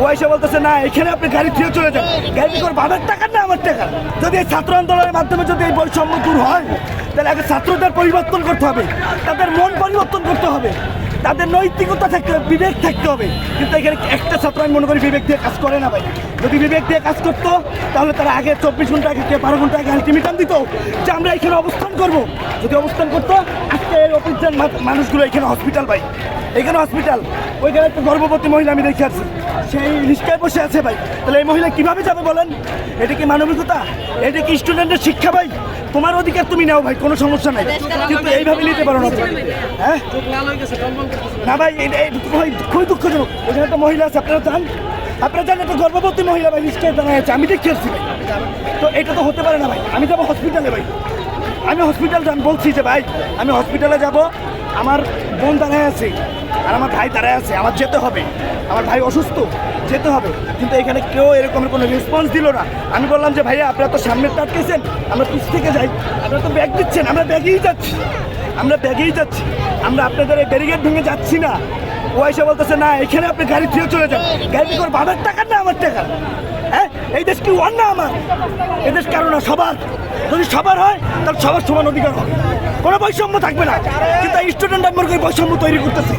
ও এসে বলতেছে না এখানে আপনি গাড়ি থিয়ে চলে যান। গাড়ি করে বাবার টাকার না আমার টাকা। যদি এই ছাত্র আন্দোলনের মাধ্যমে যদি এই বৈষম্য দূর হয় তাহলে আগে ছাত্রদের পরিবর্তন করতে হবে, তাদের মন পরিবর্তন করতে হবে, তাদের নৈতিকতা থাকতে হবে, বিবেক থাকতে হবে। কিন্তু এখানে একটা ছাত্র আমি মনে করি বিবেক দিয়ে কাজ করে না ভাই। যদি বিবেক দিয়ে কাজ করতো তাহলে তারা আগে 24 ঘন্টা আগে 12 ঘন্টা আগে আলটিমেটাম দিত যে আমরা এখানে অবস্থান করব। যদি অবস্থান করতো আজকে এই অফিসের মানুষগুলো এখানে হসপিটাল ভাই, এখানে হসপিটাল। ওইখানে একটা গর্ভবতী মহিলা আমি দেখে আছি, সেই রিস্কায় বসে আছে ভাই। তাহলে এই মহিলা কিভাবে যাবে বলেন? এটা কি মানবিকতা? এটা কি স্টুডেন্টের শিক্ষা ভাই? তোমার অধিকার তুমি নাও ভাই, কোনো সমস্যা নাই, কিন্তু এইভাবে নিতে পারো না। হ্যাঁ না ভাই, খুবই দুঃখজনক। এখানে একটা মহিলা আছে, আপনারা জান, আপনারা জানেন একটা গর্ভবতী মহিলা ভাই রিস্কায় দাঁড়ায় আছে, আমি দেখে আসছি ভাই। তো এটা তো হতে পারে না ভাই। আমি যাবো হসপিটালে ভাই, আমি হসপিটাল যান বলছি যে ভাই আমি হসপিটালে যাব। আমার বোন দাঁড়ায় আছে আর আমার ভাই দাঁড়ায় আছে, আমার যেতে হবে, আমার ভাই অসুস্থ, যেতে হবে। কিন্তু এখানে কেউ এরকমের কোনো রেসপন্স দিল না। আমি বললাম যে ভাইয়া আপনারা তো সামনের টাটকেছেন, আমরা পিছ থেকে যাই, আপনারা তো ব্যাগ দিচ্ছেন, আমরা ব্যাগেই যাচ্ছি, আমরা ব্যাগেই যাচ্ছি, আমরা আপনাদের এই ব্যারিকেড ভেঙে যাচ্ছি না। ও এসে বলতেছে না এখানে আপনি গাড়ি থিয়ে চলে যান। গাড়ি করে বাবার টাকার না আমার টাকা। হ্যাঁ, এই দেশ কি ওয়ান না আমার? এই দেশ কারো না, সবার। যদি সবার হয় তাহলে সবার সমান অধিকার হবে, কোনো বৈষম্য থাকবে না। কিন্তু স্টুডেন্ট আমার বৈষম্য তৈরি করতেছে।